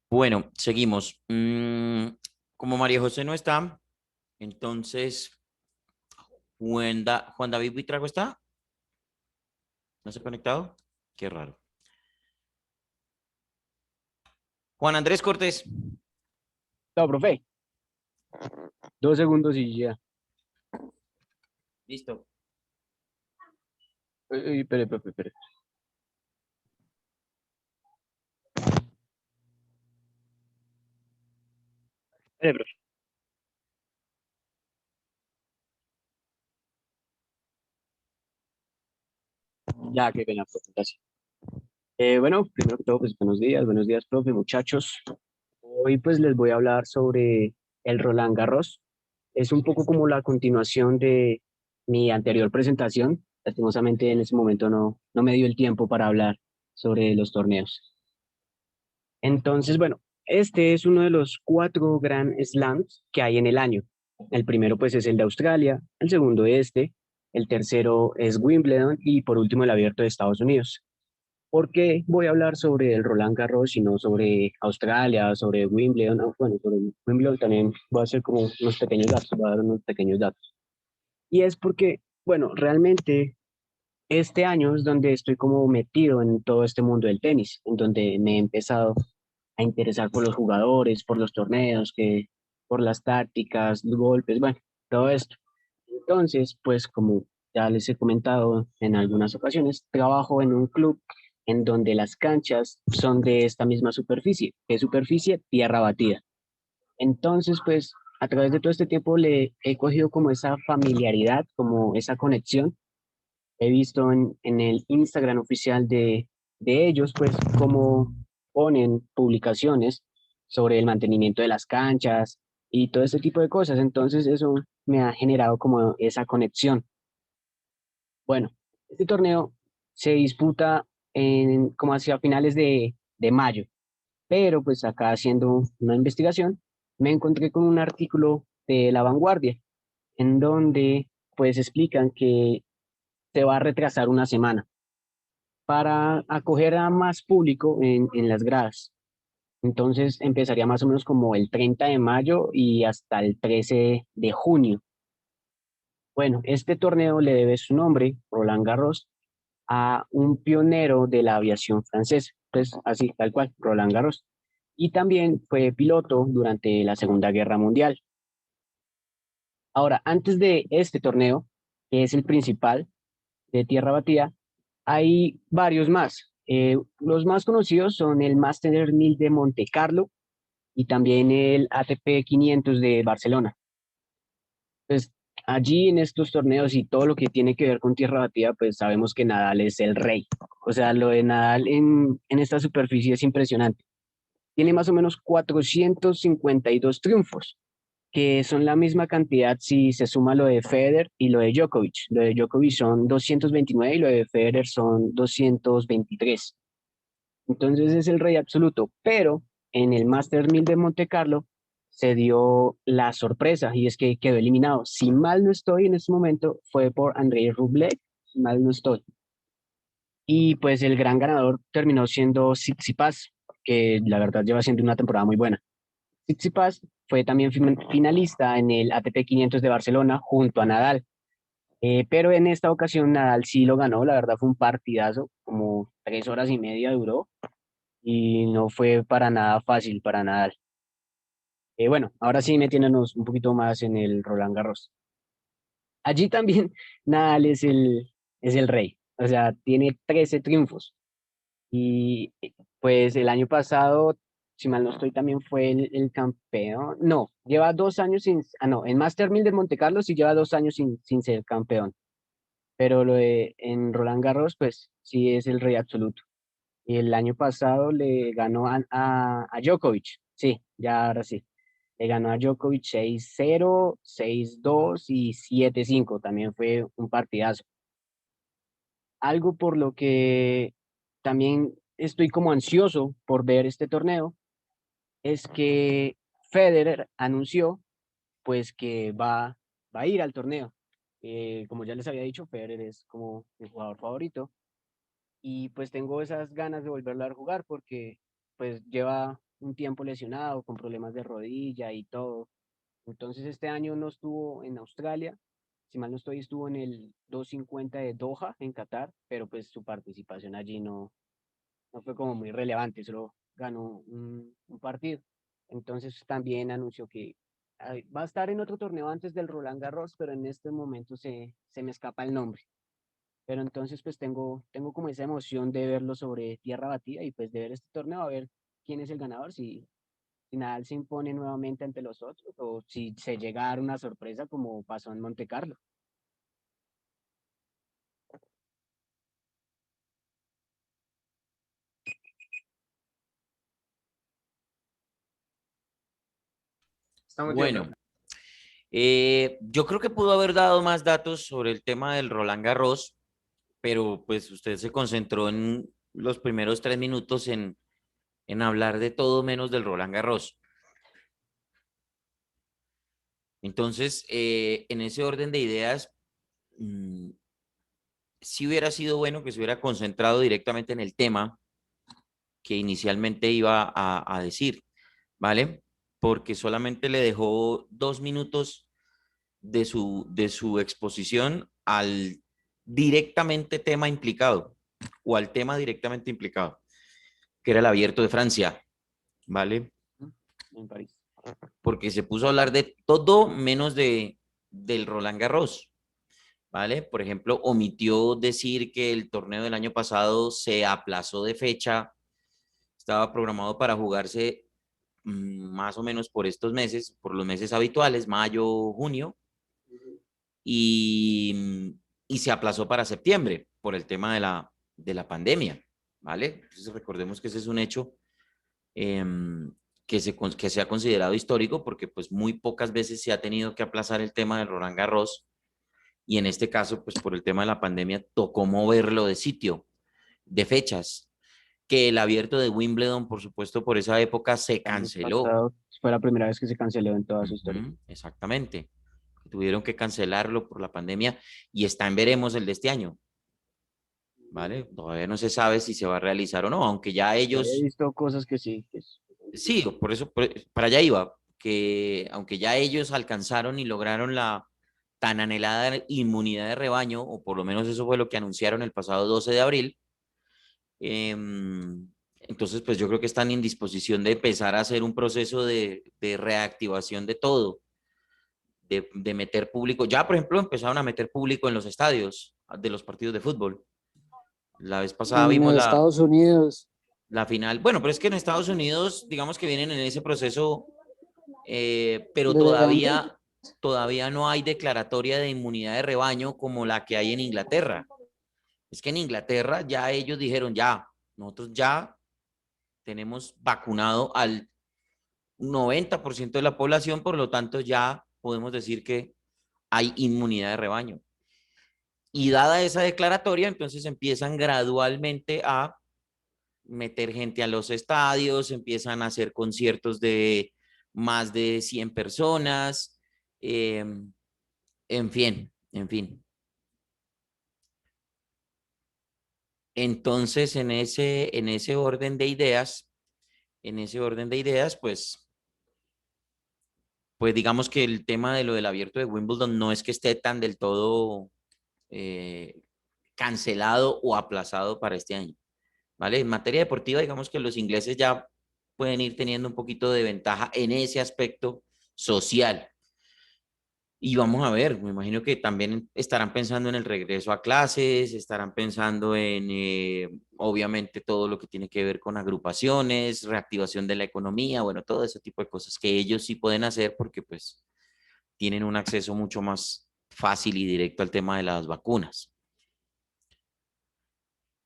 Bueno, seguimos. Como María José no está, entonces Juan David Buitrago está. ¿No se ha conectado? Qué raro. Juan Andrés Cortés. No, profe, 2 segundos y ya. Listo. Espere, profe, espere. Espere, profe. Ya, qué pena, profe, gracias. Bueno, primero que todo, pues buenos días, profe, muchachos. Hoy pues les voy a hablar sobre el Roland Garros. Es un poco como la continuación de mi anterior presentación. Lastimosamente en ese momento no me dio el tiempo para hablar sobre los torneos. Entonces, bueno, este es uno de los 4 Grand Slams que hay en el año. El primero pues es el de Australia, el segundo este, el tercero es Wimbledon y por último el abierto de Estados Unidos. ¿Por qué voy a hablar sobre el Roland Garros y no sobre Australia, sobre Wimbledon? Bueno, sobre Wimbledon también voy a hacer como unos pequeños datos, voy a dar unos pequeños datos. Y es porque, bueno, realmente este año es donde estoy como metido en todo este mundo del tenis, en donde me he empezado a interesar por los jugadores, por los torneos, por las tácticas, los golpes, bueno, todo esto. Entonces, pues como ya les he comentado en algunas ocasiones, trabajo en un club en donde las canchas son de esta misma superficie, de superficie tierra batida. Entonces, pues a través de todo este tiempo le he cogido como esa familiaridad, como esa conexión. He visto en el Instagram oficial de ellos, pues, cómo ponen publicaciones sobre el mantenimiento de las canchas y todo ese tipo de cosas. Entonces, eso me ha generado como esa conexión. Bueno, este torneo se disputa como hacia finales de mayo, pero pues acá haciendo una investigación, me encontré con un artículo de La Vanguardia, en donde pues explican que se va a retrasar una semana para acoger a más público en las gradas. Entonces empezaría más o menos como el 30 de mayo y hasta el 13 de junio. Bueno, este torneo le debe su nombre, Roland Garros, a un pionero de la aviación francesa, pues así, tal cual, Roland Garros. Y también fue piloto durante la Segunda Guerra Mundial. Ahora, antes de este torneo, que es el principal de tierra batida, hay varios más. Los más conocidos son el Master 1000 de Monte Carlo y también el ATP 500 de Barcelona. Pues allí en estos torneos y todo lo que tiene que ver con tierra batida, pues sabemos que Nadal es el rey. O sea, lo de Nadal en esta superficie es impresionante. Tiene más o menos 452 triunfos, que son la misma cantidad si se suma lo de Federer y lo de Djokovic. Lo de Djokovic son 229 y lo de Federer son 223. Entonces es el rey absoluto, pero en el Master 1000 de Monte Carlo se dio la sorpresa y es que quedó eliminado. Si mal no estoy en este momento, fue por Andrei Rublev, si mal no estoy. Y pues el gran ganador terminó siendo Tsitsipas, que la verdad lleva siendo una temporada muy buena. Tsitsipas fue también finalista en el ATP 500 de Barcelona junto a Nadal. Pero en esta ocasión Nadal sí lo ganó, la verdad fue un partidazo, como 3 horas y media duró y no fue para nada fácil para Nadal. Bueno, ahora sí metiéndonos un poquito más en el Roland Garros. Allí también Nadal es el rey, o sea, tiene 13 triunfos y pues el año pasado, si mal no estoy, también fue el campeón. No, lleva 2 años no, en Master 1000 de Monte Carlo sí lleva 2 años sin ser campeón, pero en Roland Garros pues sí es el rey absoluto. Y el año pasado le ganó a Djokovic. Sí, ya ahora sí. Le ganó a Djokovic 6-0, 6-2 y 7-5. También fue un partidazo. Algo por lo que también estoy como ansioso por ver este torneo es que Federer anunció pues que va a ir al torneo. Como ya les había dicho, Federer es como mi jugador favorito y pues tengo esas ganas de volverlo a jugar porque pues lleva un tiempo lesionado, con problemas de rodilla y todo. Entonces este año no estuvo en Australia, si mal no estoy, estuvo en el 250 de Doha, en Qatar, pero pues su participación allí no fue como muy relevante, solo ganó un partido. Entonces también anunció que va a estar en otro torneo antes del Roland Garros, pero en este momento se me escapa el nombre. Pero entonces pues tengo como esa emoción de verlo sobre tierra batida y pues de ver este torneo, a ver quién es el ganador, si Nadal se impone nuevamente ante los otros o si se llega a dar una sorpresa como pasó en Monte Carlo. Estamos bien, ¿no? Bueno, yo creo que pudo haber dado más datos sobre el tema del Roland Garros, pero pues usted se concentró en los primeros 3 minutos en hablar de todo menos del Roland Garros. Entonces, en ese orden de ideas, mm, sí hubiera sido bueno que se hubiera concentrado directamente en el tema que inicialmente iba a decir, ¿vale? Porque solamente le dejó 2 minutos de su exposición al directamente tema implicado o al tema directamente implicado, que era el abierto de Francia, ¿vale? En París. Porque se puso a hablar de todo menos del Roland Garros, ¿vale? Por ejemplo, omitió decir que el torneo del año pasado se aplazó de fecha, estaba programado para jugarse más o menos por estos meses, por los meses habituales, mayo, junio, y, y se aplazó para septiembre por el tema de la pandemia, ¿vale? Entonces recordemos que ese es un hecho eh, que se ha considerado histórico porque pues muy pocas veces se ha tenido que aplazar el tema del Roland Garros y en este caso pues por el tema de la pandemia tocó moverlo de sitio, de fechas, que el abierto de Wimbledon por supuesto por esa época se El año canceló. pasado fue la primera vez que se canceló en toda su historia. Exactamente. Tuvieron que cancelarlo por la pandemia y está en veremos el de este año, ¿vale? Todavía no se sabe si se va a realizar o no, aunque ya Yo había ellos, visto cosas que sí, sí, por eso, para allá iba, que aunque ya ellos alcanzaron y lograron la tan anhelada inmunidad de rebaño, o por lo menos eso fue lo que anunciaron el pasado 12 de abril, entonces pues yo creo que están en disposición de empezar a hacer un proceso de reactivación de todo, de meter público. Ya, por ejemplo, empezaron a meter público en los estadios de los partidos de fútbol. La vez pasada En vimos Estados Unidos, la final. Bueno, pero es que en Estados Unidos, digamos que vienen en ese proceso, pero de todavía no hay declaratoria de inmunidad de rebaño como la que hay en Inglaterra. Es que en Inglaterra ya ellos dijeron, ya, nosotros ya tenemos vacunado al 90% de la población, por lo tanto ya podemos decir que hay inmunidad de rebaño. Y dada esa declaratoria, entonces empiezan gradualmente a meter gente a los estadios, empiezan a hacer conciertos de más de 100 personas, eh, en fin, en fin. Entonces, en ese orden de ideas, pues digamos que el tema de lo del abierto de Wimbledon no es que esté tan del todo eh, cancelado o aplazado para este año. ¿Vale? En materia deportiva, digamos que los ingleses ya pueden ir teniendo un poquito de ventaja en ese aspecto social. Y vamos a ver, me imagino que también estarán pensando en el regreso a clases, estarán pensando en, obviamente, todo lo que tiene que ver con agrupaciones, reactivación de la economía, bueno, todo ese tipo de cosas que ellos sí pueden hacer porque pues tienen un acceso mucho más fácil y directo al tema de las vacunas.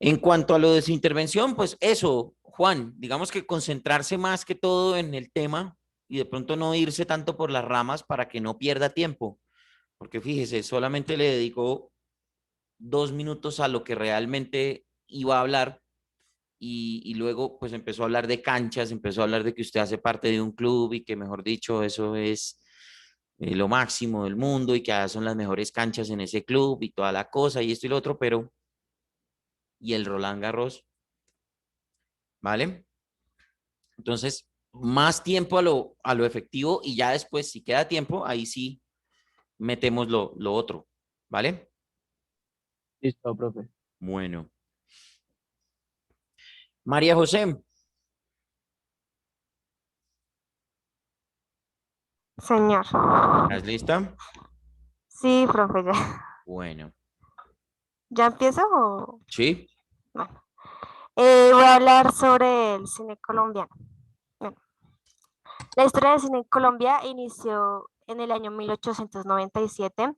En cuanto a lo de su intervención, pues eso, Juan, digamos que concentrarse más que todo en el tema y de pronto no irse tanto por las ramas para que no pierda tiempo, porque fíjese, solamente le dedicó 2 minutos a lo que realmente iba a hablar y luego pues empezó a hablar de canchas, empezó a hablar de que usted hace parte de un club y que mejor dicho eso es lo máximo del mundo y que son las mejores canchas en ese club y toda la cosa y esto y lo otro, pero y el Roland Garros, ¿vale? Entonces, más tiempo a lo efectivo y ya después, si queda tiempo, ahí sí metemos lo otro, ¿vale? Listo, profe. Bueno. María José, Señor. ¿estás lista? Sí, profe, ya. Bueno, ¿Ya empiezo o...? sí, Bueno. Voy a hablar sobre el cine colombiano. Bueno, la historia del cine en Colombia inició en el año 1897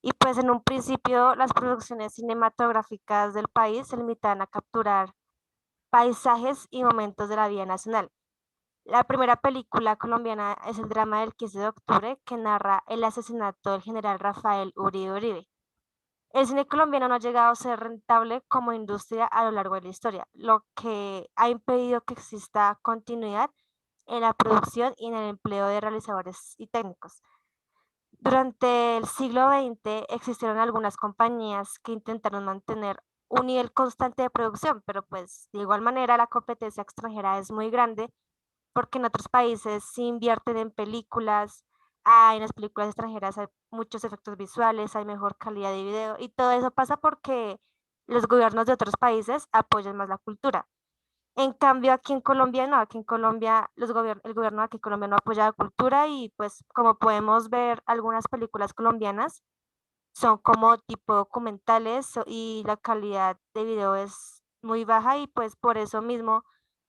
y pues en un principio las producciones cinematográficas del país se limitaban a capturar paisajes y momentos de la vida nacional. La primera película colombiana es el drama del 15 de octubre que narra el asesinato del general Rafael Uribe Uribe. El cine colombiano no ha llegado a ser rentable como industria a lo largo de la historia, lo que ha impedido que exista continuidad en la producción y en el empleo de realizadores y técnicos. Durante el siglo XX existieron algunas compañías que intentaron mantener un nivel constante de producción, pero pues de igual manera la competencia extranjera es muy grande porque en otros países sí invierten en películas, en las películas extranjeras hay muchos efectos visuales, hay mejor calidad de video y todo eso pasa porque los gobiernos de otros países apoyan más la cultura. En cambio, aquí en Colombia no, aquí en Colombia el gobierno de aquí en Colombia no apoya la cultura y pues como podemos ver algunas películas colombianas son como tipo documentales y la calidad de video es muy baja y pues por eso mismo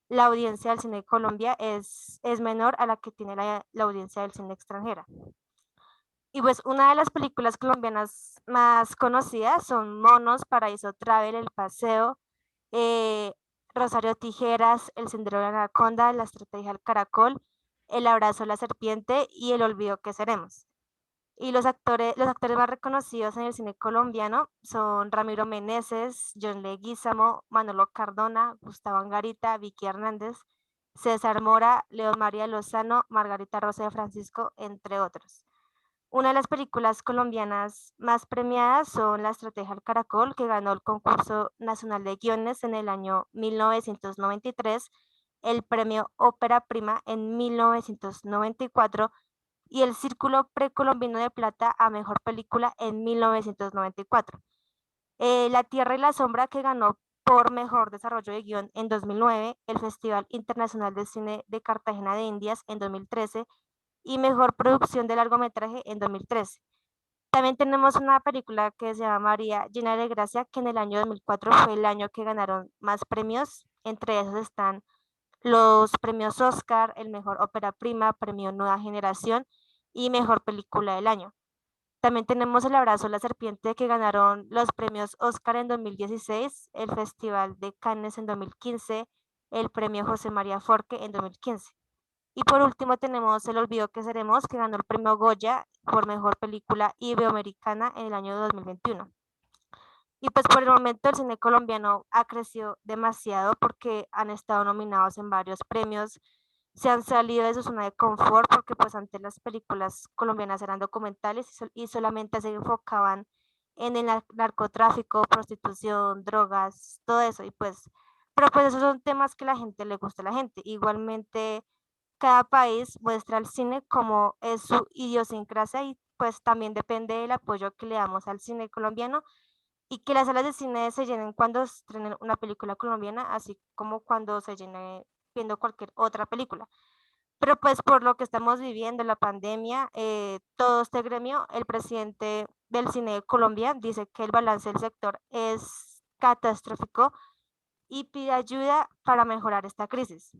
la audiencia del cine de Colombia es menor a la que tiene la audiencia del cine extranjera. Y pues una de las películas colombianas más conocidas son Monos, Paraíso Travel, El Paseo, eh, Rosario Tijeras, El Sendero de la Anaconda, La Estrategia del Caracol, El Abrazo de la Serpiente y El Olvido que Seremos. Y los actores más reconocidos en el cine colombiano son Ramiro Meneses, John Leguizamo, Manolo Cardona, Gustavo Angarita, Vicky Hernández, César Mora, León María Lozano, Margarita Rosa de Francisco, entre otros. Una de las películas colombianas más premiadas son La Estrategia del Caracol, que ganó el concurso nacional de guiones en el año 1993, el premio Ópera Prima en 1994 y el Círculo Precolombino de Plata a Mejor Película en 1994. La Tierra y la Sombra, que ganó por Mejor Desarrollo de Guión en 2009, el Festival Internacional de Cine de Cartagena de Indias en 2013 y Mejor Producción de Largometraje en 2013. También tenemos una película que se llama María Llena de Gracia, que en el año 2004 fue el año que ganaron más premios. Entre esos están los premios Oscar, el mejor ópera prima, premio Nueva Generación y mejor película del año. También tenemos El Abrazo a la Serpiente que ganaron los premios Oscar en 2016, el Festival de Cannes en 2015, el premio José María Forque en 2015. Y por último tenemos El Olvido que Seremos que ganó el premio Goya por mejor película iberoamericana en el año 2021. Y pues por el momento el cine colombiano ha crecido demasiado porque han estado nominados en varios premios, se han salido de su zona de confort porque pues antes las películas colombianas eran documentales y solamente se enfocaban en el narcotráfico, prostitución, drogas, todo eso y pues, pero pues esos son temas que la gente le gusta a la gente. Igualmente cada país muestra al cine como es su idiosincrasia y pues también depende del apoyo que le damos al cine colombiano y que las salas de cine se llenen cuando estrenen una película colombiana, así como cuando se llene viendo cualquier otra película. Pero pues por lo que estamos viviendo, la pandemia, todo este gremio, el presidente del cine de Colombia dice que el balance del sector es catastrófico y pide ayuda para mejorar esta crisis.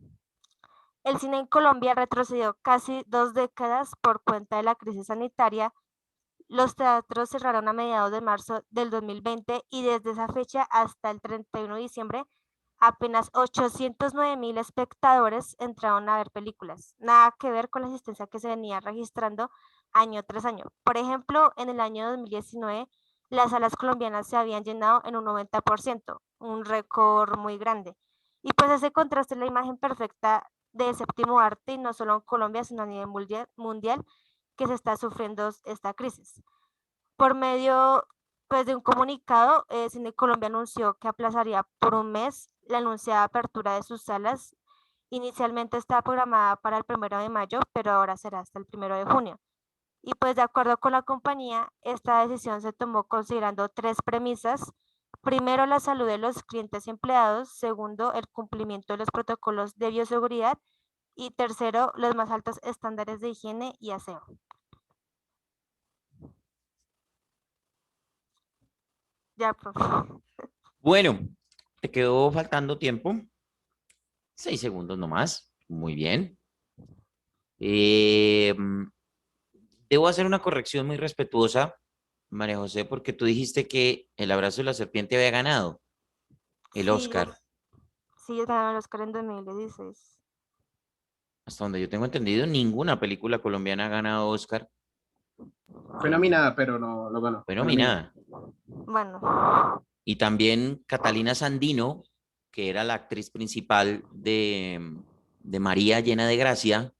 El cine en Colombia retrocedió casi 2 décadas por cuenta de la crisis sanitaria. Los teatros cerraron a mediados de marzo del 2020 y desde esa fecha hasta el 31 de diciembre apenas 809.000 espectadores entraron a ver películas. Nada que ver con la asistencia que se venía registrando año tras año. Por ejemplo, en el año 2019 las salas colombianas se habían llenado en un 90%, un récord muy grande. Y pues ese contraste es la imagen perfecta del séptimo arte, y no solo en Colombia, sino a nivel mundial que se está sufriendo esta crisis. Por medio pues, de un comunicado, Cine Colombia anunció que aplazaría por un mes la anunciada apertura de sus salas Inicialmente estaba programada para el 1 de mayo, pero ahora será hasta el 1 de junio. Y pues de acuerdo con la compañía, esta decisión se tomó considerando tres premisas. Primero, la salud de los clientes y empleados. Segundo, el cumplimiento de los protocolos de bioseguridad. Y tercero, los más altos estándares de higiene y aseo. Ya, profe. Bueno, te quedó faltando tiempo. 6 segundos nomás. Muy bien. Eh, Debo hacer una corrección muy respetuosa, María José, porque tú dijiste que El abrazo de la serpiente había ganado el Sí, Oscar. sí, ganaron el Oscar en 2016. Hasta donde yo tengo entendido, ninguna película colombiana ha ganado Oscar. Fue nominada, pero no lo ganó. Fue Fue nominada. nominada. Bueno, Y también Catalina Sandino, que era la actriz principal de María Llena de Gracia,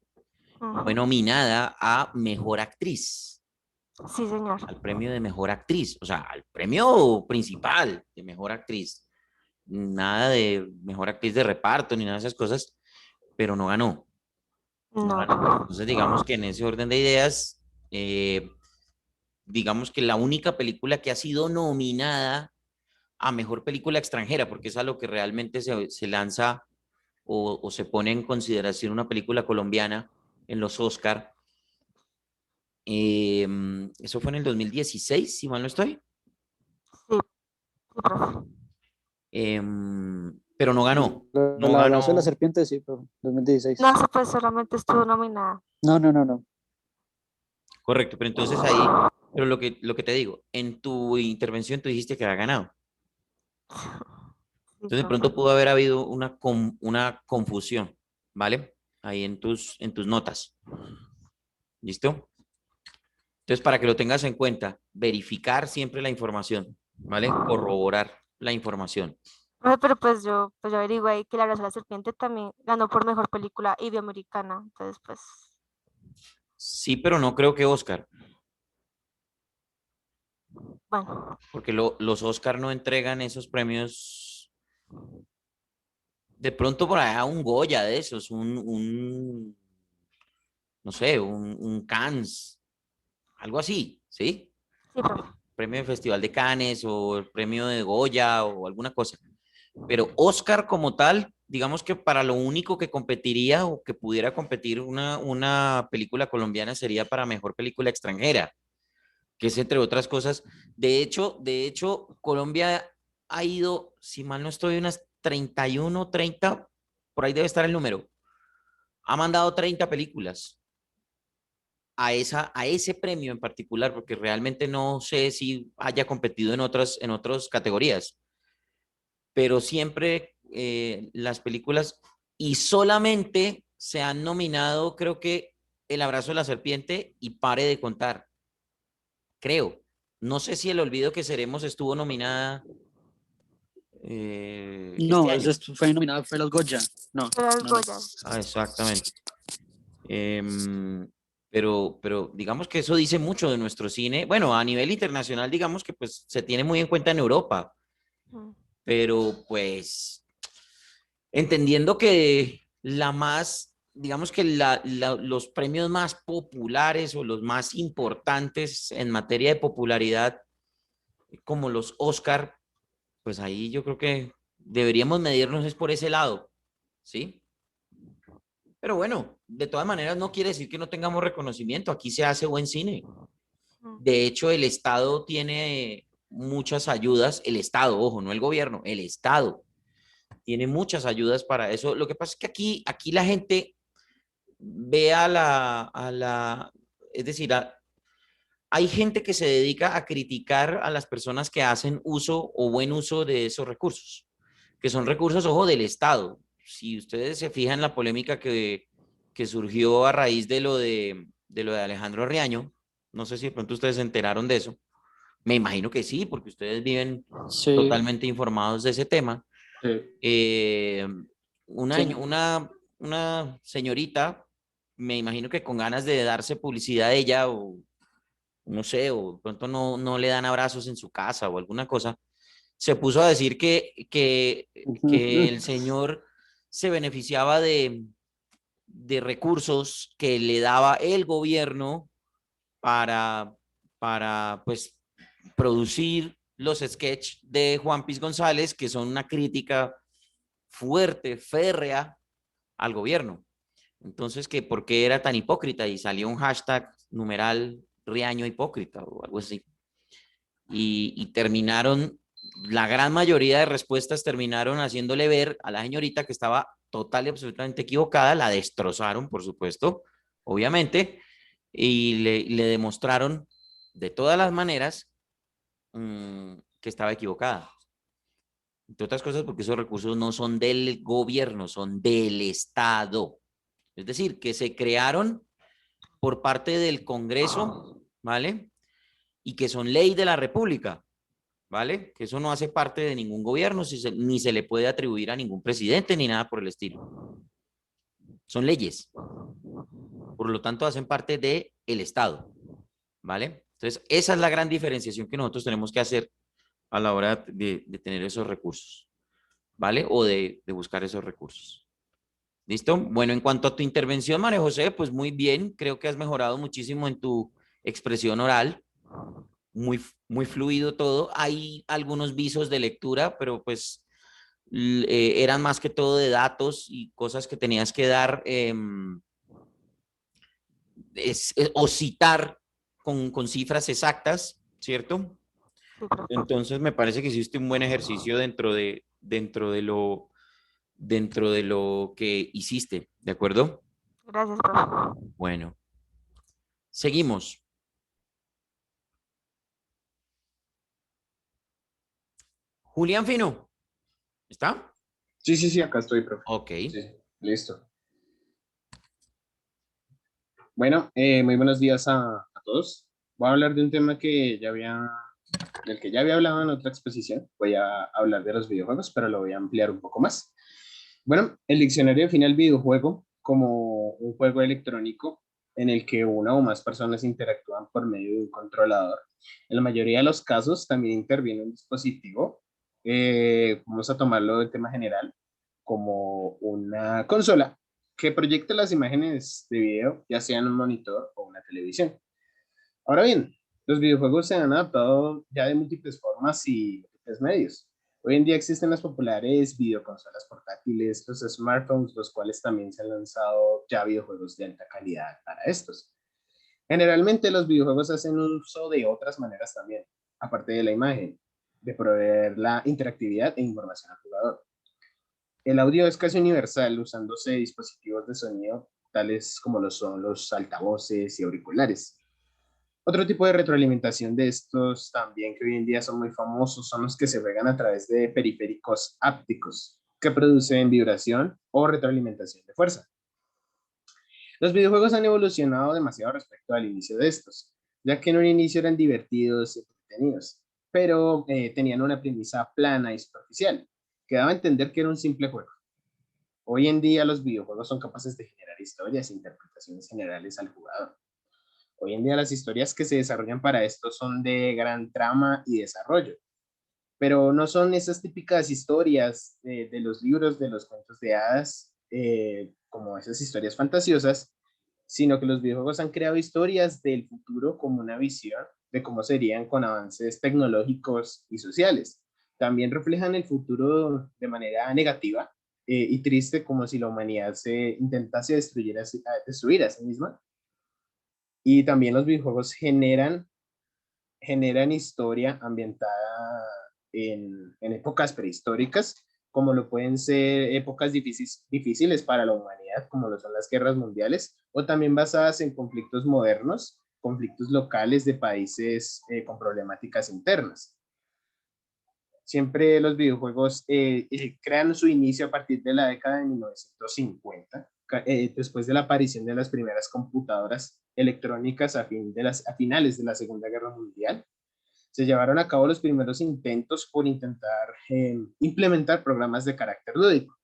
fue ujú, nominada a Mejor Actriz, sí, señor. al premio de Mejor Actriz, o sea, al premio principal de Mejor Actriz. Nada de Mejor Actriz de reparto ni nada de esas cosas, pero no ganó. No No. ganó. Entonces, digamos que en ese orden de ideas, eh, digamos que la única película que ha sido nominada a mejor película extranjera, porque es a lo que realmente se lanza o se pone en consideración una película colombiana en los Oscar. Eso fue en el 2016, si mal no estoy. Sí, sí, profe. Pero no ganó. No El abrazo de la ganó. serpiente, sí, pero 2016. No, pues solamente estuvo nominada. No, no, no, no. Correcto, pero entonces ahí, pero lo que te digo, en tu intervención tú dijiste que había ganado. Sí, Entonces de profe. pronto pudo haber habido una confusión, ¿vale? Ahí en tus notas. ¿Listo? Entonces, para que lo tengas en cuenta, verificar siempre la información, ¿vale? Corroborar la información. Profe, pero pues yo averigué ahí que La Abrazo de la Serpiente también ganó por mejor película iberoamericana. Entonces, pues, Sí, pero no creo que Oscar, bueno, porque los Oscar no entregan esos premios. De pronto por allá un Goya de esos, no sé, un Cannes, algo así, ¿sí? sí, profe. Premio de Festival de Cannes o el premio de Goya o alguna cosa. Pero Oscar como tal, digamos que para lo único que competiría o que pudiera competir una película colombiana sería para mejor película extranjera, que es entre otras cosas. De hecho, Colombia ha ido, si mal no estoy, unas 31, 30, por ahí debe estar el número. Ha mandado 30 películas a ese premio en particular, porque realmente no sé si haya competido en otras categorías, pero siempre las películas y solamente se han nominado, creo que El abrazo de la serpiente y Pare de contar, creo. No sé si El olvido que seremos estuvo nominada este No, año. fue nominado, fue los Goya. No, Pero el no, no. Goya. Exactamente. Pero digamos que eso dice mucho de nuestro cine. Bueno, a nivel internacional, digamos que pues se tiene muy en cuenta en Europa, Mm, pero pues entendiendo que digamos que los premios más populares o los más importantes en materia de popularidad, como los Oscar, pues ahí yo creo que deberíamos medirnos es por ese lado, ¿sí? Pero bueno, de todas maneras no quiere decir que no tengamos reconocimiento. Aquí se hace buen cine. mm, De hecho, el Estado tiene muchas ayudas. El Estado, ojo, no el gobierno, el Estado tiene muchas ayudas para eso. Lo que pasa es que aquí la gente ve es decir, hay gente que se dedica a criticar a las personas que hacen uso o buen uso de esos recursos, que son recursos, ojo, del Estado. Si ustedes se fijan en la polémica que surgió a raíz de lo de Alejandro Riaño, no sé si de pronto ustedes se enteraron de eso. Me imagino que sí, porque ustedes viven Sí, totalmente informados de ese tema. Sí. Eh, una, sí. una señorita, me imagino que con ganas de darse publicidad a ella, o no sé, o de pronto no le dan abrazos en su casa o alguna cosa, se puso a decir que Ujú. el señor se beneficiaba de recursos que le daba el gobierno para pues, producir los sketches de Juan Piz González, que son una crítica fuerte, férrea al gobierno. Entonces, que por qué era tan hipócrita, y salió un hashtag numeral Riaño hipócrita o algo así. Y terminaron, la gran mayoría de respuestas terminaron haciéndole ver a la señorita que estaba total y absolutamente equivocada, la destrozaron, por supuesto, obviamente, y le demostraron de todas las maneras que estaba equivocada. Entre otras cosas porque esos recursos no son del gobierno, son del Estado. Es decir, que se crearon por parte del Congreso, ¿vale? Y que son ley de la República, ¿vale? Que eso no hace parte de ningún gobierno, ni se le puede atribuir a ningún presidente, ni nada por el estilo. Son leyes. Por lo tanto, hacen parte del Estado, ¿vale? Entonces, esa es la gran diferenciación que nosotros tenemos que hacer a la hora de tener esos recursos, ¿vale? O de buscar esos recursos. ¿Listo? Bueno, en cuanto a tu intervención, María José, pues muy bien, creo que has mejorado muchísimo en tu expresión oral, muy fluido todo. Hay algunos visos de lectura, pero pues eran más que todo de datos y cosas que tenías que dar o citar con cifras exactas, ¿cierto? Sí, profe. Entonces me parece que hiciste un buen ejercicio dentro de lo que hiciste, ¿de acuerdo? Gracias, profe. Bueno, seguimos. Julián Fino, ¿está? Sí, sí, sí, acá estoy, profe. Ok. Sí, listo. Bueno, muy buenos días a todos. Voy a hablar de un tema del que ya había hablado en otra exposición. Voy a hablar de los videojuegos, pero lo voy a ampliar un poco más. Bueno, el diccionario define el videojuego como un juego electrónico en el que una o más personas interactúan por medio de un controlador. En la mayoría de los casos también interviene un dispositivo. Vamos a tomarlo de tema general como una consola que proyecta las imágenes de video, ya sea en un monitor o una televisión. Ahora bien, los videojuegos se han adaptado ya de múltiples formas y múltiples medios. Hoy en día existen las populares videoconsolas portátiles, los smartphones, los cuales también se han lanzado ya videojuegos de alta calidad para estos. Generalmente los videojuegos hacen uso de otras maneras también, aparte de la imagen, de proveer la interactividad e información al jugador. El audio es casi universal, usándose dispositivos de sonido tales como lo son los altavoces y auriculares. Otro tipo de retroalimentación de estos también que hoy en día son muy famosos son los que se juegan a través de periféricos ápticos que producen vibración o retroalimentación de fuerza. Los videojuegos han evolucionado demasiado respecto al inicio de estos, ya que en un inicio eran divertidos y entretenidos, pero tenían una premisa plana y superficial, que daba a entender que era un simple juego. Hoy en día los videojuegos son capaces de generar historias e interpretaciones generales al jugador. Hoy en día las historias que se desarrollan para esto son de gran trama y desarrollo, pero no son esas típicas historias de los libros, de los cuentos de hadas, como esas historias fantasiosas, sino que los videojuegos han creado historias del futuro como una visión de cómo serían con avances tecnológicos y sociales. También reflejan el futuro de manera negativa y triste, como si la humanidad se intentase destruir a sí misma. Y también los videojuegos generan historia ambientada en épocas prehistóricas, como lo pueden ser épocas difíciles para la humanidad, como lo son las guerras mundiales, o también basadas en conflictos modernos, conflictos locales de países con problemáticas internas. Siempre los videojuegos crean su inicio a partir de la década de 1950, después de la aparición de las primeras computadoras electrónicas a finales de la Segunda Guerra Mundial. Se llevaron a cabo los primeros intentos por intentar implementar programas de carácter lúdico.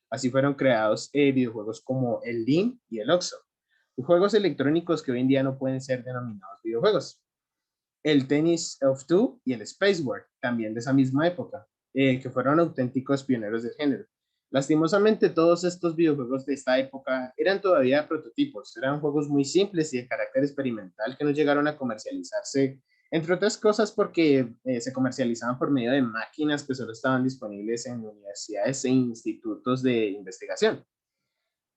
Así fueron creados videojuegos como el LIM y el OXO, juegos electrónicos que hoy en día no pueden ser denominados videojuegos. El Tennis of Two y el Space War, también de esa misma época, que fueron auténticos pioneros del género. Lastimosamente, todos estos videojuegos de esta época eran todavía prototipos, eran juegos muy simples y de carácter experimental que no llegaron a comercializarse, entre otras cosas porque se comercializaban por medio de máquinas que solo estaban disponibles en universidades e institutos de investigación.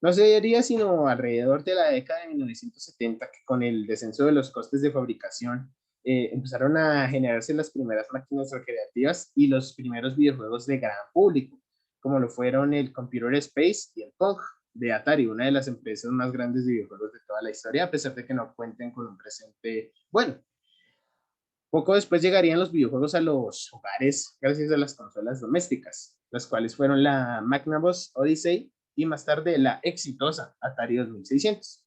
No se diría sino alrededor de la década de 1970 que con el descenso de los costes de fabricación empezaron a generarse las primeras máquinas recreativas y los primeros videojuegos de gran público, como lo fueron el Computer Space y el Pong de Atari, una de las empresas más grandes de videojuegos de toda la historia, a pesar de que no cuenten con un presente bueno. Poco después llegarían los videojuegos a los hogares gracias a las consolas domésticas, las cuales fueron la Magnavox Odyssey y más tarde la exitosa Atari 2600,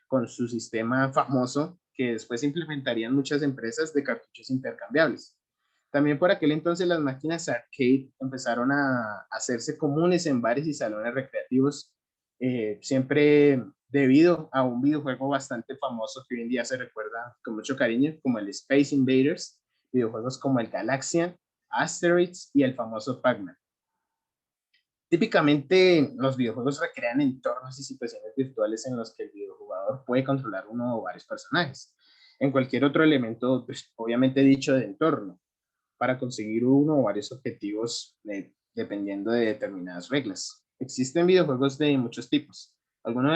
con su sistema famoso que después implementarían muchas empresas de cartuchos intercambiables. También por aquel entonces las máquinas arcade empezaron a hacerse comunes en bares y salones recreativos, siempre debido a un videojuego bastante famoso que hoy en día se recuerda con mucho cariño, como el Space Invaders, videojuegos como el Galaxian, Asteroids y el famoso Pac-Man. Típicamente los videojuegos recrean entornos y situaciones virtuales en los que el videojugador puede controlar uno o varios personajes. En cualquier otro elemento, pues, obviamente dicho de entorno, para conseguir uno o varios objetivos dependiendo de determinadas reglas. Existen videojuegos de muchos tipos. Algunos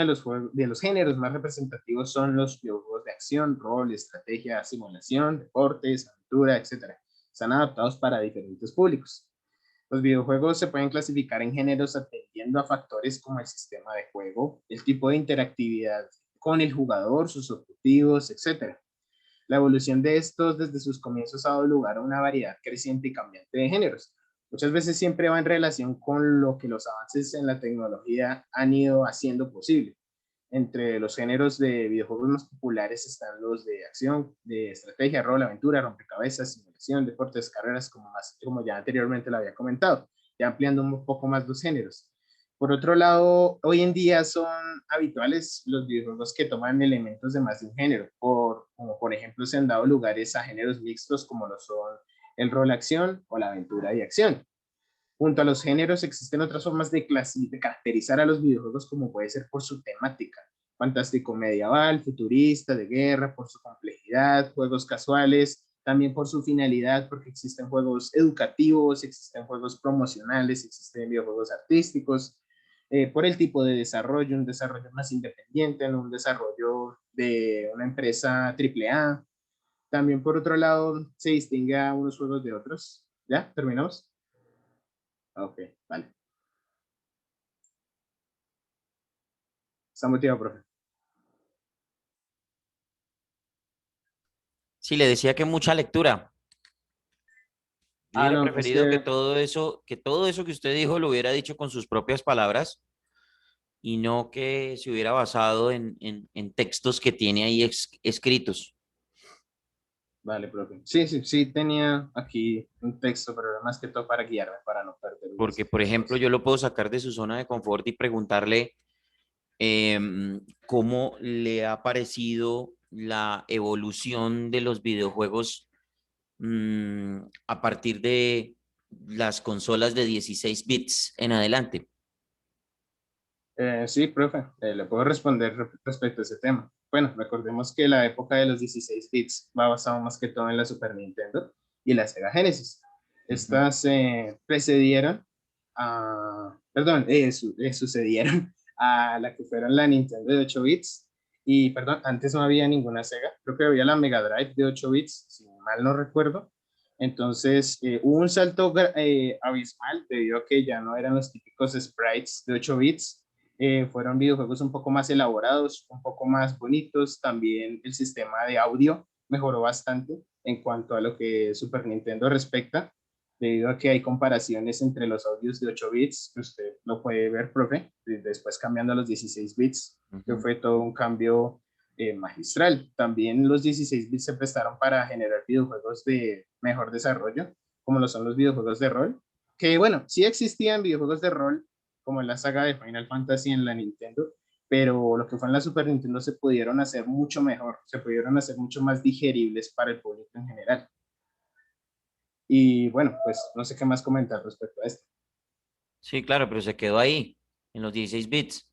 de los géneros más representativos son los videojuegos de acción, rol, estrategia, simulación, deportes, aventura, etc. Están adaptados para diferentes públicos. Los videojuegos se pueden clasificar en géneros atendiendo a factores como el sistema de juego, el tipo de interactividad con el jugador, sus objetivos, etc. La evolución de estos desde sus comienzos ha dado lugar a una variedad creciente y cambiante de géneros. Muchas veces siempre va en relación con lo que los avances en la tecnología han ido haciendo posible. Entre los géneros de videojuegos más populares están los de acción, de estrategia, rol, aventura, rompecabezas, simulación, deportes, carreras, como ya anteriormente lo había comentado, ya ampliando un poco más los géneros. Por otro lado, hoy en día son habituales los videojuegos que toman elementos de más de un género, como por ejemplo se han dado lugares a géneros mixtos como lo son el rol acción o la aventura y acción. Junto a los géneros existen otras formas de caracterizar a los videojuegos como puede ser por su temática, fantástico medieval, futurista, de guerra, por su complejidad, juegos casuales, también por su finalidad, porque existen juegos educativos, existen juegos promocionales, existen videojuegos artísticos, por el tipo de desarrollo, un desarrollo más independiente, un desarrollo de una empresa AAA. También por otro lado se distingue a unos juegos de otros. ¿Ya? ¿Terminamos? Ok, vale. Está motivado, profe. Sí, le decía que mucha lectura. Yo hubiera No, es preferido que que todo eso que usted dijo lo hubiera dicho con sus propias palabras y no que se hubiera basado en textos que tiene ahí escritos. vale, profe. Sí, tenía aquí un texto, pero era más que todo para guiarme, para no perder Porque, por las ejemplo, cosas. yo lo puedo sacar de su zona de confort y preguntarle cómo le ha parecido la evolución de los videojuegos a partir de las consolas de 16 bits en adelante. Sí, profe, le puedo responder respecto a ese tema. Bueno, recordemos que la época de los 16 bits va basado más que todo en la Super Nintendo y la Sega Genesis. Estas precedieron sucedieron a la que fueron la Nintendo de 8 bits. Y, perdón, antes no había ninguna Sega. Creo que había la Mega Drive de 8 bits, si mal no recuerdo. Entonces, hubo un salto abismal debido a que ya no eran los típicos sprites de 8 bits, fueron videojuegos un poco más elaborados, un poco más bonitos. También el sistema de audio mejoró bastante en cuanto a lo que Super Nintendo respecta, debido a que hay comparaciones entre los audios de 8 bits, que usted lo puede ver, profe, después cambiando a los 16 bits, que fue todo un cambio magistral. También los 16 bits se prestaron para generar videojuegos de mejor desarrollo, como lo son los videojuegos de rol, que bueno, sí existían videojuegos de rol, como en la saga de Final Fantasy en la Nintendo, pero lo que fue en la Super Nintendo se pudieron hacer mucho mejor, se pudieron hacer mucho más digeribles para el público en general. Y bueno, pues no sé qué más comentar respecto a esto. Sí, claro, pero se quedó ahí, en los 16 bits.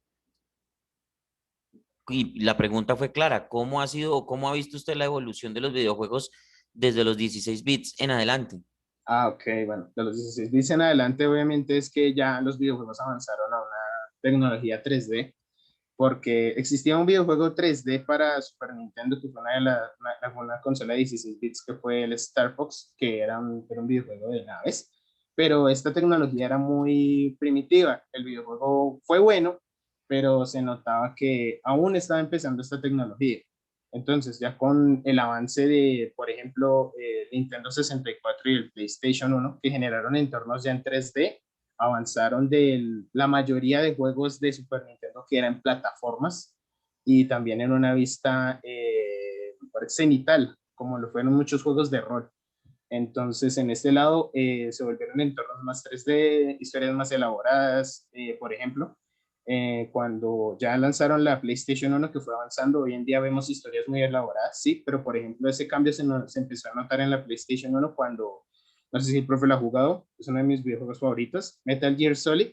Y la pregunta fue clara, ¿cómo ha sido o cómo ha visto usted la evolución de los videojuegos desde los 16 bits en adelante? Ah, ok, bueno, de los 16 bits en adelante, obviamente es que ya los videojuegos avanzaron a una tecnología 3D, porque existía un videojuego 3D para Super Nintendo, que fue una consola de 16 bits, que fue el Star Fox, que era un videojuego de naves, pero esta tecnología era muy primitiva. El videojuego fue bueno, pero se notaba que aún estaba empezando esta tecnología. Entonces, ya con el avance de, por ejemplo, Nintendo 64 y el PlayStation 1, que generaron entornos ya en 3D, avanzaron de la mayoría de juegos de Super Nintendo que eran plataformas y también en una vista cenital, como lo fueron muchos juegos de rol. Entonces, en este lado se volvieron entornos más 3D, historias más elaboradas, por ejemplo. Cuando ya lanzaron la PlayStation 1, que fue avanzando, hoy en día vemos historias muy elaboradas, sí, pero por ejemplo ese cambio se empezó a notar en la PlayStation 1 cuando, no sé si el profe lo ha jugado, es uno de mis videojuegos favoritos, Metal Gear Solid.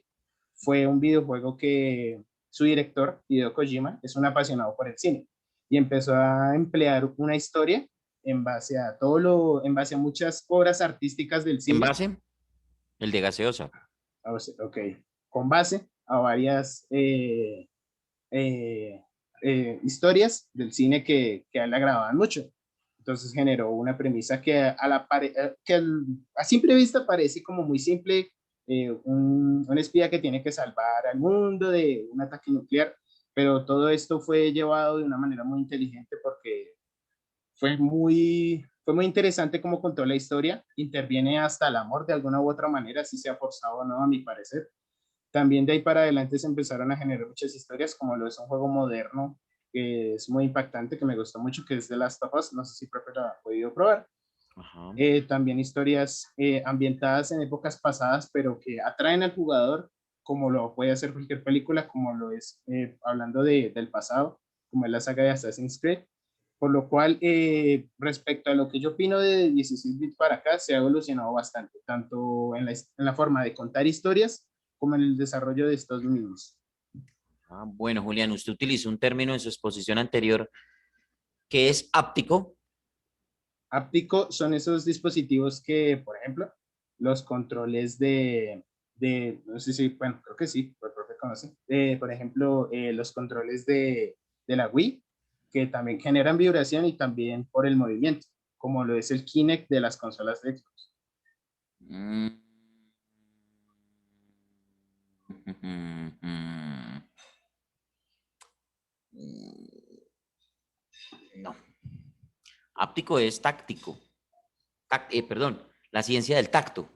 Fue un videojuego que su director, Hideo Kojima, es un apasionado por el cine y empezó a emplear una historia en base a en base a muchas obras artísticas del ¿En cine. base? El de gaseosa. Ok, con base a varias historias del cine que a él le agradaban mucho. Entonces generó una premisa a simple vista parece como muy simple, un espía que tiene que salvar al mundo de un ataque nuclear, pero todo esto fue llevado de una manera muy inteligente porque fue muy interesante cómo contó la historia, interviene hasta el amor de alguna u otra manera, si sea forzado o no, a mi parecer. También de ahí para adelante se empezaron a generar muchas historias, como lo es un juego moderno, que es muy impactante, que me gustó mucho, que es The Last of Us, no sé si profe lo ha podido probar. Ajá. También historias ambientadas en épocas pasadas, pero que atraen al jugador, como lo puede hacer cualquier película, como lo es hablando del pasado, como es la saga de Assassin's Creed. Por lo cual, respecto a lo que yo opino de 16 bits para acá, se ha evolucionado bastante, tanto en la forma de contar historias como en el desarrollo de estos mismos. Ah, bueno, Julián, usted utilizó un término en su exposición anterior que es áptico. Áptico son esos dispositivos que, por ejemplo, los controles no sé si, bueno, creo que sí, el profe conoce, por ejemplo, los controles de la Wii, que también generan vibración y también por el movimiento, como lo es el Kinect de las consolas de Xbox. Mm. No. Áptico es táctico. Perdón, la ciencia del tacto.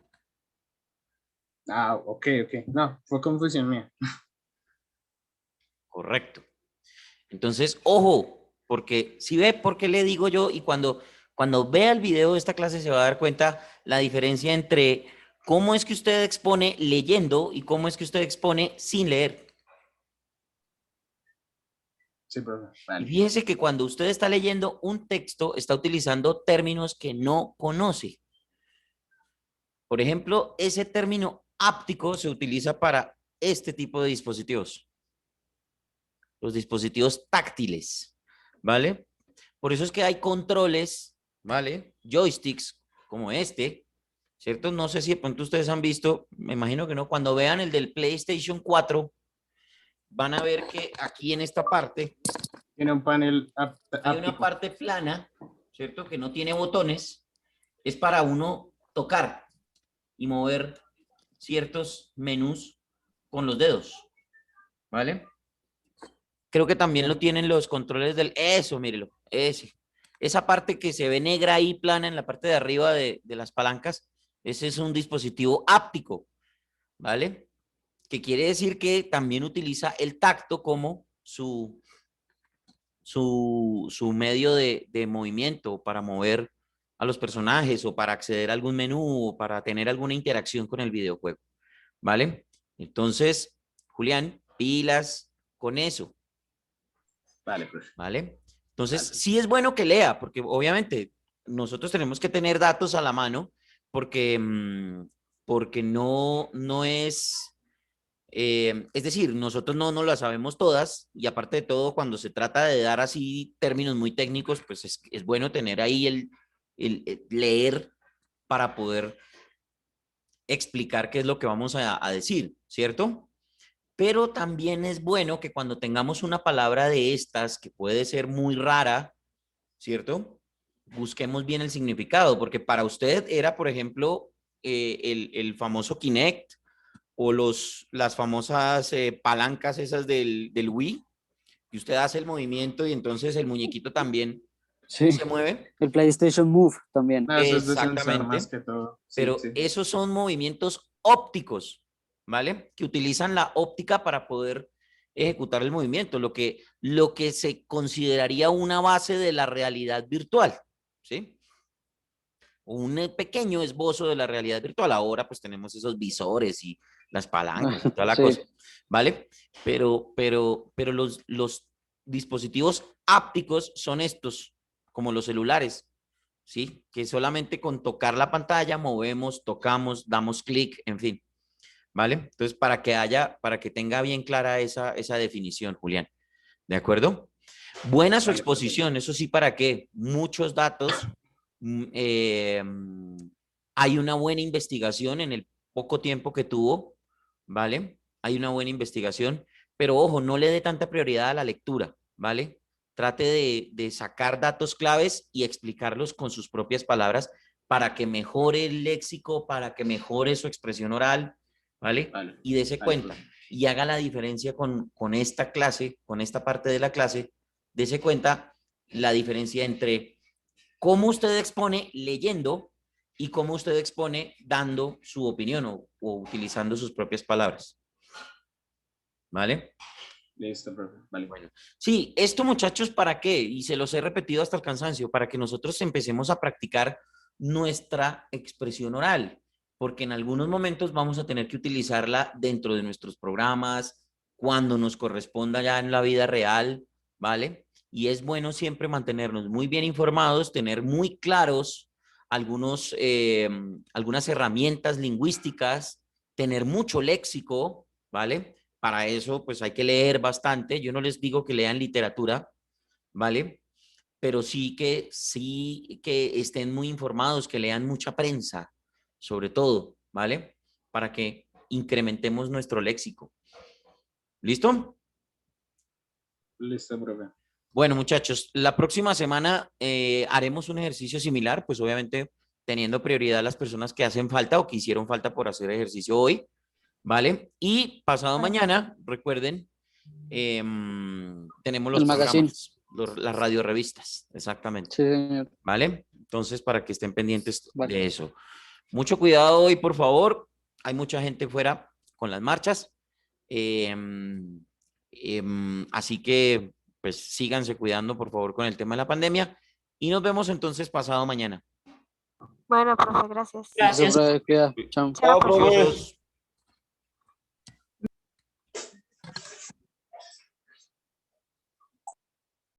Ah, ok, no, fue confusión mía. Correcto. Entonces, ojo, porque si ve por qué le digo yo y cuando vea el video de esta clase se va a dar cuenta la diferencia entre cómo es que usted expone leyendo y cómo es que usted expone sin leer. Sí, profe, Y vale. fíjese que cuando usted está leyendo un texto, está utilizando términos que no conoce. Por ejemplo, ese término áptico se utiliza para este tipo de dispositivos, los dispositivos táctiles, ¿vale? Por eso es que hay controles, ¿vale? Joysticks como este, ¿cierto? No sé si de pronto ustedes han visto, me imagino que no, cuando vean el del PlayStation 4, van a ver que aquí en esta parte Tiene un panel hay una áptico. parte plana, ¿cierto? Que no tiene botones, es para uno tocar y mover ciertos menús con los dedos, ¿vale? Creo que también lo tienen los controles del... Eso, mírelo, ese. Esa parte que se ve negra ahí, plana, en la parte de arriba de las palancas, ese es un dispositivo áptico, ¿vale? Que quiere decir que también utiliza el tacto como su medio de movimiento para mover a los personajes o para acceder a algún menú o para tener alguna interacción con el videojuego, ¿vale? Entonces, Julián, pilas con eso, Vale, profe. ¿vale? Entonces, Vale. sí es bueno que lea, porque obviamente nosotros tenemos que tener datos a la mano, porque, porque no es Es decir, nosotros no las sabemos todas y aparte de todo, cuando se trata de dar así términos muy técnicos, pues es bueno tener ahí el leer para poder explicar qué es lo que vamos a decir, ¿cierto? Pero también es bueno que cuando tengamos una palabra de estas que puede ser muy rara, ¿cierto? Busquemos bien el significado, porque para usted era, por ejemplo, el famoso Kinect o las famosas palancas esas del Wii, y usted hace el movimiento y entonces el muñequito también Sí, se mueve. el PlayStation Move también. No, eso es de sensor más Exactamente. que todo. Sí, Pero sí. esos son movimientos ópticos, ¿vale? Que utilizan la óptica para poder ejecutar el movimiento, lo que se consideraría una base de la realidad virtual, ¿sí? Un pequeño esbozo de la realidad virtual. Ahora pues tenemos esos visores y las palancas y toda la Sí. cosa, ¿vale? Pero los dispositivos ápticos son estos, como los celulares, ¿sí? Que solamente con tocar la pantalla movemos, tocamos, damos clic, en fin, ¿vale? Entonces, para que tenga bien clara esa definición, Julián, ¿de acuerdo? Buena su Vale, perfecto. exposición, eso sí, ¿para qué? Muchos datos, hay una buena investigación en el poco tiempo que tuvo, ¿vale? Hay una buena investigación, pero ojo, no le dé tanta prioridad a la lectura, ¿vale? Trate de sacar datos claves y explicarlos con sus propias palabras para que mejore el léxico, para que mejore su expresión oral, ¿vale? Vale, Y dése vale, cuenta profe. y haga la diferencia con esta clase, con esta parte de la clase, dése cuenta la diferencia entre cómo usted expone leyendo y cómo usted expone dando su opinión o utilizando sus propias palabras. ¿Vale? Listo, profe. Vale. Bueno, sí, esto muchachos, ¿para qué? Y se los he repetido hasta el cansancio, para que nosotros empecemos a practicar nuestra expresión oral, porque en algunos momentos vamos a tener que utilizarla dentro de nuestros programas, cuando nos corresponda ya en la vida real, ¿vale? Y es bueno siempre mantenernos muy bien informados, tener muy claros algunas herramientas lingüísticas, tener mucho léxico, ¿vale? Para eso, pues hay que leer bastante. Yo no les digo que lean literatura, ¿vale? Pero sí que estén muy informados, que lean mucha prensa, sobre todo, ¿vale? Para que incrementemos nuestro léxico. ¿Listo? Listo, profe. Bueno, muchachos, la próxima semana haremos un ejercicio similar, pues obviamente teniendo prioridad a las personas que hacen falta o que hicieron falta por hacer ejercicio hoy, ¿vale? Y pasado mañana, recuerden, tenemos los El magazine. programas, las radiorevistas, exactamente, Sí, señor. ¿vale? Entonces, para que estén pendientes Vale. de eso. Mucho cuidado hoy, por favor. Hay mucha gente fuera con las marchas. Así que, pues, síganse cuidando, por favor, con el tema de la pandemia. Y nos vemos entonces pasado mañana. Bueno, profe, gracias. Eso, profe, cuida. Chao. Chao, profe. Juiciosos.